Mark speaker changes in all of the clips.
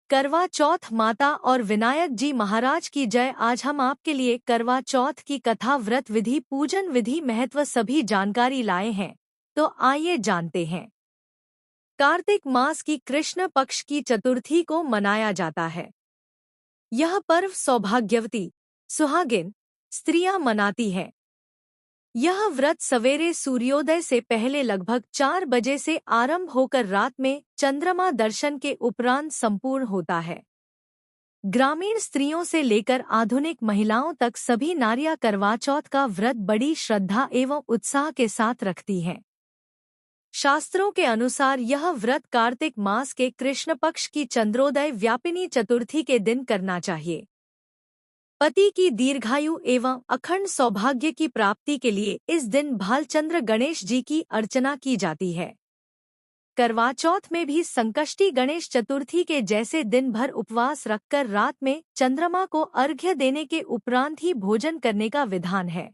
Speaker 1: करवा चौथ माता और विनायक जी महाराज की जय। आज हम आपके लिए करवा चौथ की कथा, व्रत विधि, पूजन विधि, महत्व सभी जानकारी लाए हैं। तो आइए जानते हैं। कार्तिक मास की कृष्ण पक्ष की चतुर्थी को मनाया जाता है। यह पर्व सौभाग्यवती सुहागिन स्त्रियां मनाती हैं। यह व्रत सवेरे सूर्योदय से पहले लगभग 4 बजे से आरंभ होकर रात में चंद्रमा दर्शन के उपरांत संपूर्ण होता है। ग्रामीण स्त्रियों से लेकर आधुनिक महिलाओं तक सभी नारियां करवा चौथ का व्रत बड़ी श्रद्धा एवं उत्साह के साथ रखती हैं। शास्त्रों के अनुसार यह व्रत कार्तिक मास के कृष्ण पक्ष की चंद्रोदय व्यापिनी चतुर्थी के दिन करना चाहिए। पति की दीर्घायु एवं अखंड सौभाग्य की प्राप्ति के लिए इस दिन भालचंद्र गणेश जी की अर्चना की जाती है। करवा चौथ में भी संकष्टी गणेश चतुर्थी के जैसे दिन भर उपवास रखकर रात में चंद्रमा को अर्घ्य देने के उपरांत ही भोजन करने का विधान है।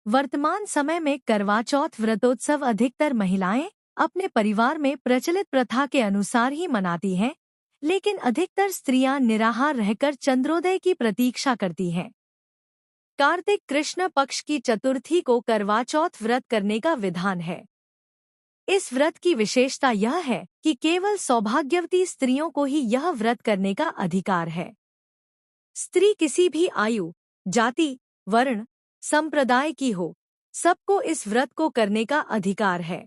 Speaker 1: वर्तमान समय में करवा चौथ व्रतोत्सव अधिकतर महिलाएं अपने परिवार में प्रचलित प्रथा के अनुसार ही मनाती हैं, लेकिन अधिकतर स्त्रियां निराहार रहकर चंद्रोदय की प्रतीक्षा करती हैं। कार्तिक कृष्ण पक्ष की चतुर्थी को करवा चौथ व्रत करने का विधान है। इस व्रत की विशेषता यह है कि केवल सौभाग्यवती स्त्रियों को ही यह व्रत करने का अधिकार है। स्त्री किसी भी आयु, जाति, वर्ण, संप्रदाय की हो, सबको इस व्रत को करने का अधिकार है।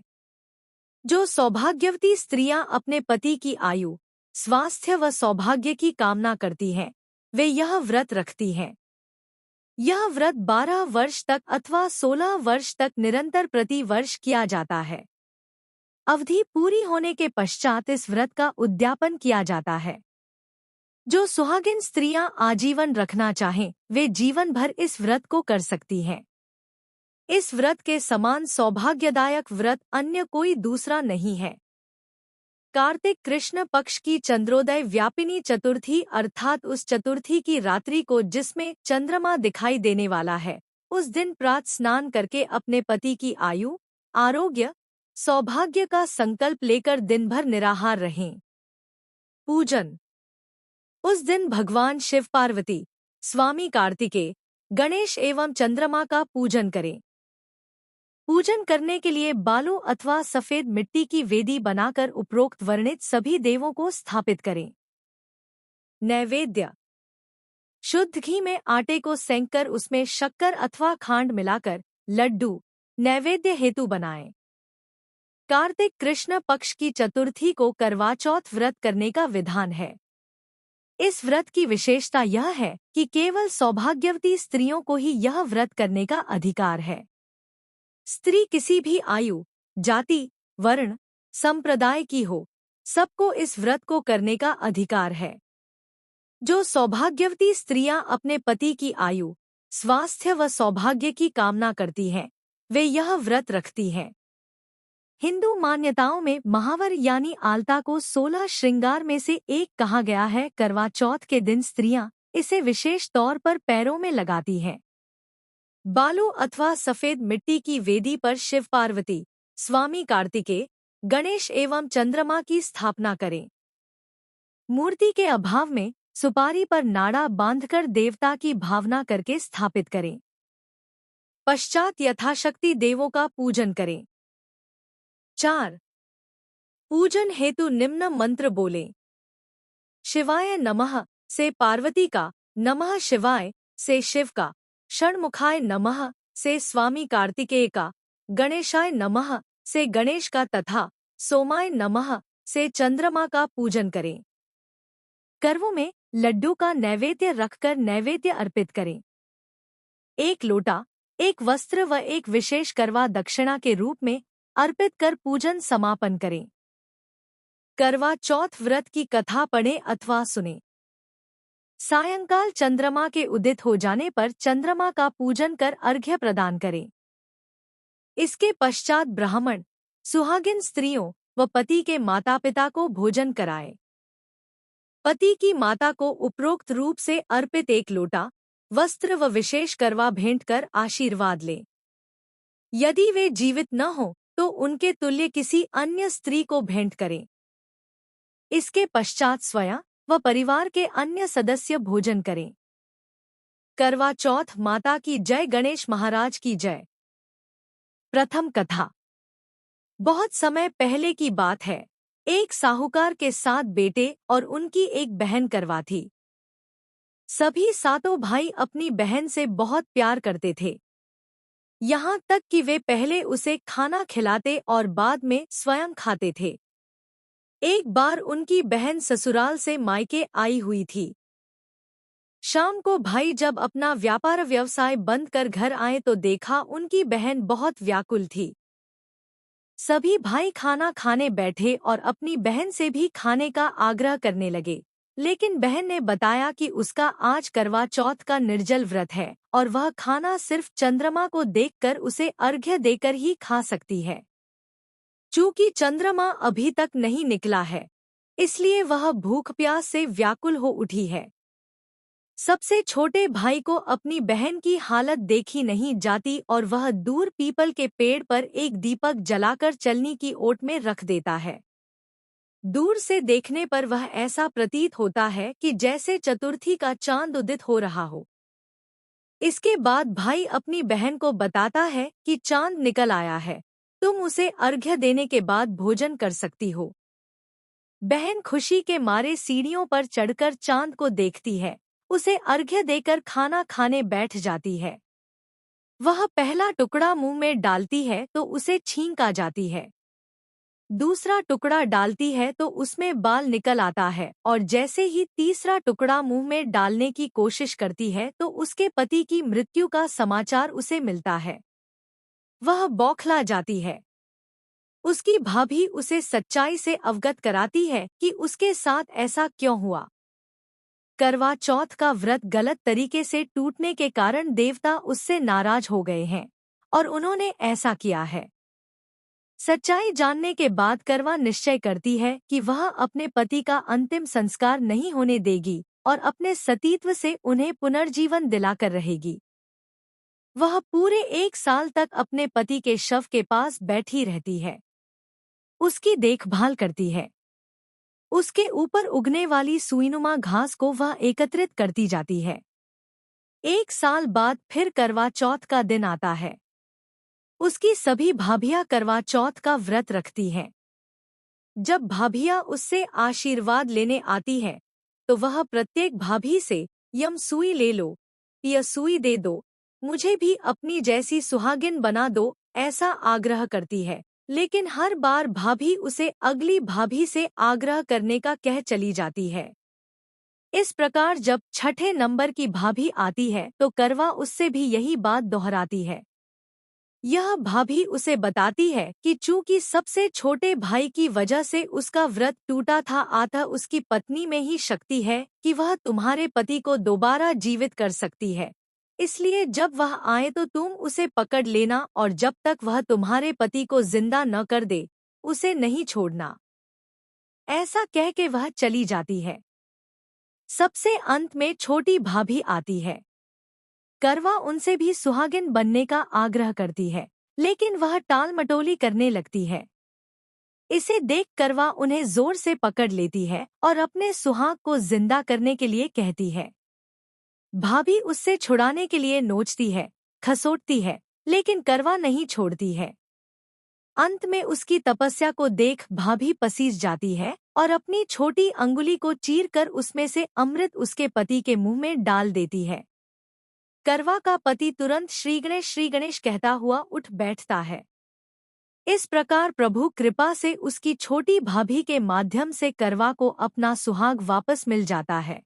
Speaker 1: जो सौभाग्यवती स्त्रियां अपने पति की आयु, स्वास्थ्य व सौभाग्य की कामना करती हैं, वे यह व्रत रखती हैं। यह व्रत 12 वर्ष तक अथवा 16 वर्ष तक निरंतर प्रति वर्ष किया जाता है। अवधि पूरी होने के पश्चात इस व्रत का उद्यापन किया जाता है। जो सुहागिन स्त्रियां आजीवन रखना चाहें, वे जीवन भर इस व्रत को कर सकती हैं। इस व्रत के समान सौभाग्यदायक व्रत अन्य कोई दूसरा नहीं है। कार्तिक कृष्ण पक्ष की चंद्रोदय व्यापिनी चतुर्थी अर्थात उस चतुर्थी की रात्रि को जिसमें चंद्रमा दिखाई देने वाला है, उस दिन प्रातः स्नान करके अपने पति की आयु, आरोग्य, सौभाग्य का संकल्प लेकर दिन भर निराहार रहें। पूजन। उस दिन भगवान शिव, पार्वती, स्वामी कार्तिकेय, गणेश एवं चंद्रमा का पूजन करें। पूजन करने के लिए बालू अथवा सफेद मिट्टी की वेदी बनाकर उपरोक्त वर्णित सभी देवों को स्थापित करें। नैवेद्य। शुद्ध घी में आटे को सेंककर उसमें शक्कर अथवा खांड मिलाकर लड्डू नैवेद्य हेतु बनाएं। कार्तिक कृष्ण पक्ष की चतुर्थी को करवा चौथ व्रत करने का विधान है। इस व्रत की विशेषता यह है कि केवल सौभाग्यवती स्त्रियों को ही यह व्रत करने का अधिकार है। स्त्री किसी भी आयु, जाति, वर्ण, संप्रदाय की हो, सबको इस व्रत को करने का अधिकार है। जो सौभाग्यवती स्त्रियां अपने पति की आयु, स्वास्थ्य व सौभाग्य की कामना करती हैं, वे यह व्रत रखती हैं। हिंदू मान्यताओं में महावर यानी आलता को 16 श्रृंगार में से एक कहा गया है। करवा चौथ के दिन स्त्रियां इसे विशेष तौर पर पैरों में लगाती हैं। बालू अथवा सफेद मिट्टी की वेदी पर शिव, पार्वती, स्वामी कार्तिकेय, गणेश एवं चंद्रमा की स्थापना करें। मूर्ति के अभाव में सुपारी पर नाड़ा बांधकर देवता की भावना करके स्थापित करें। पश्चात यथाशक्ति देवों का पूजन करें। 4. पूजन हेतु निम्न मंत्र बोलें। शिवाय नमः से पार्वती का, नमः शिवाय से शिव का, षण्मुखाय नमः से स्वामी कार्तिकेय का, गणेशाय नमः से गणेश का तथा सोमाय नमः से चंद्रमा का पूजन करें। करवों में लड्डू का नैवेद्य रखकर नैवेद्य अर्पित करें। 1 लोटा, 1 वस्त्र व 1 विशेष करवा दक्षिणा के रूप में अर्पित कर पूजन समापन करें। करवा चौथ व्रत की कथा पढ़ें अथवा सुनें। सायंकाल चंद्रमा के उदित हो जाने पर चंद्रमा का पूजन कर अर्घ्य प्रदान करें। इसके पश्चात ब्राह्मण, सुहागिन स्त्रियों व पति के माता पिता को भोजन कराएं। पति की माता को उपरोक्त रूप से अर्पित 1 लोटा, वस्त्र व विशेष करवा भेंट कर आशीर्वाद लें। यदि वे जीवित न हो तो उनके तुल्य किसी अन्य स्त्री को भेंट करें। इसके पश्चात स्वयं व परिवार के अन्य सदस्य भोजन करें। करवा चौथ माता की जय, गणेश महाराज की जय। प्रथम कथा। बहुत समय पहले की बात है। एक साहूकार के 7 बेटे और उनकी एक बहन करवा थी। सभी सातों भाई अपनी बहन से बहुत प्यार करते थे, यहाँ तक कि वे पहले उसे खाना खिलाते और बाद में स्वयं खाते थे। एक बार उनकी बहन ससुराल से मायके आई हुई थी। शाम को भाई जब अपना व्यापार व्यवसाय बंद कर घर आए तो देखा उनकी बहन बहुत व्याकुल थी। सभी भाई खाना खाने बैठे और अपनी बहन से भी खाने का आग्रह करने लगे, लेकिन बहन ने बताया कि उसका आज करवा चौथ का निर्जल व्रत है और वह खाना सिर्फ चंद्रमा को देखकर उसे अर्घ्य देकर ही खा सकती है। चूंकि चंद्रमा अभी तक नहीं निकला है, इसलिए वह भूख प्यास से व्याकुल हो उठी है। सबसे छोटे भाई को अपनी बहन की हालत देखी नहीं जाती और वह दूर पीपल के पेड़ पर एक दीपक जलाकर चलनी की ओट में रख देता है। दूर से देखने पर वह ऐसा प्रतीत होता है कि जैसे चतुर्थी का चांद उदित हो रहा हो। इसके बाद भाई अपनी बहन को बताता है कि चांद निकल आया है, तुम उसे अर्घ्य देने के बाद भोजन कर सकती हो। बहन खुशी के मारे सीढ़ियों पर चढ़कर चांद को देखती है, उसे अर्घ्य देकर खाना खाने बैठ जाती है। वह पहला टुकड़ा मुंह में डालती है तो उसे छींक आ जाती है। दूसरा टुकड़ा डालती है तो उसमें बाल निकल आता है और जैसे ही तीसरा टुकड़ा मुंह में डालने की कोशिश करती है तो उसके पति की मृत्यु का समाचार उसे मिलता है। वह बौखला जाती है। उसकी भाभी उसे सच्चाई से अवगत कराती है कि उसके साथ ऐसा क्यों हुआ। करवा चौथ का व्रत गलत तरीके से टूटने के कारण देवता उससे नाराज हो गए हैं और उन्होंने ऐसा किया है। सच्चाई जानने के बाद करवा निश्चय करती है कि वह अपने पति का अंतिम संस्कार नहीं होने देगी और अपने सतीत्व से उन्हें पुनर्जीवन दिलाकर रहेगी। वह पूरे 1 साल तक अपने पति के शव के पास बैठी रहती है, उसकी देखभाल करती है। उसके ऊपर उगने वाली सुईनुमा घास को वह एकत्रित करती जाती है। 1 साल बाद फिर करवा चौथ का दिन आता है। उसकी सभी भाभियां करवा चौथ का व्रत रखती हैं। जब भाभियां उससे आशीर्वाद लेने आती है, तो वह प्रत्येक भाभी से यम सुई ले लो, यह सुई दे दो, मुझे भी अपनी जैसी सुहागिन बना दो, ऐसा आग्रह करती है। लेकिन हर बार भाभी उसे अगली भाभी से आग्रह करने का कह चली जाती है। इस प्रकार जब छठे नंबर की भाभी आती है तो करवा उससे भी यही बात दोहराती है। यह भाभी उसे बताती है कि चूंकि सबसे छोटे भाई की वजह से उसका व्रत टूटा था, अतः उसकी पत्नी में ही शक्ति है कि वह तुम्हारे पति को दोबारा जीवित कर सकती है। इसलिए जब वह आए तो तुम उसे पकड़ लेना और जब तक वह तुम्हारे पति को जिंदा न कर दे, उसे नहीं छोड़ना। ऐसा कह के वह चली जाती है। सबसे अंत में छोटी भाभी आती है। करवा उनसे भी सुहागिन बनने का आग्रह करती है, लेकिन वह टालमटोली करने लगती है। इसे देख करवा उन्हें जोर से पकड़ लेती है और अपने सुहाग को जिंदा करने के लिए कहती है। भाभी उससे छुड़ाने के लिए नोचती है, खसोटती है, लेकिन करवा नहीं छोड़ती है। अंत में उसकी तपस्या को देख भाभी पसीज जाती है और अपनी छोटी अंगुली को चीरकर उसमें से अमृत उसके पति के मुंह में डाल देती है। करवा का पति तुरंत श्री गणेश कहता हुआ उठ बैठता है। इस प्रकार प्रभु कृपा से उसकी छोटी भाभी के माध्यम से करवा को अपना सुहाग वापस मिल जाता है।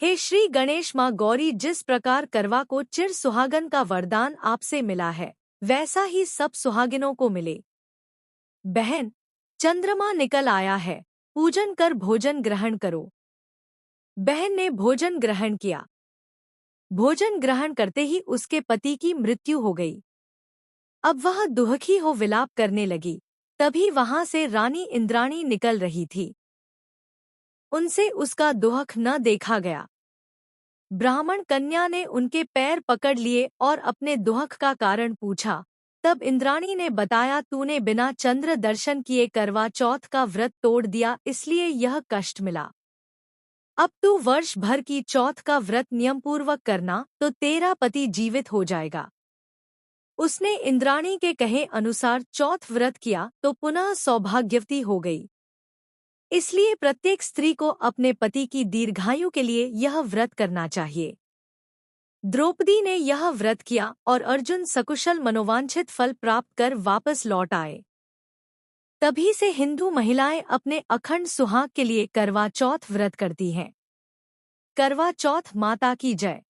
Speaker 1: हे श्री गणेश माँ गौरी, जिस प्रकार करवा को चिर सुहागन का वरदान आपसे मिला है, वैसा ही सब सुहागिनों को मिले। बहन, चंद्रमा निकल आया है, पूजन कर भोजन ग्रहण करो। बहन ने भोजन ग्रहण किया। भोजन ग्रहण करते ही उसके पति की मृत्यु हो गई। अब वह दुखी हो विलाप करने लगी। तभी वहां से रानी इंद्राणी निकल रही थी। उनसे उसका दुख न देखा गया। ब्राह्मण कन्या ने उनके पैर पकड़ लिए और अपने दुख का कारण पूछा। तब इंद्राणी ने बताया, तूने बिना चंद्र दर्शन किए करवा चौथ का व्रत तोड़ दिया, इसलिए यह कष्ट मिला। अब तू वर्ष भर की चौथ का व्रत नियमपूर्वक करना तो तेरा पति जीवित हो जाएगा। उसने इंद्राणी के कहे अनुसार चौथ व्रत किया तो पुनः सौभाग्यवती हो गई। इसलिए प्रत्येक स्त्री को अपने पति की दीर्घायु के लिए यह व्रत करना चाहिए। द्रौपदी ने यह व्रत किया और अर्जुन सकुशल मनोवांछित फल प्राप्त कर वापस लौट आए। तभी से हिंदू महिलाएं अपने अखंड सुहाग के लिए करवा चौथ व्रत करती हैं। करवा चौथ माता की जय।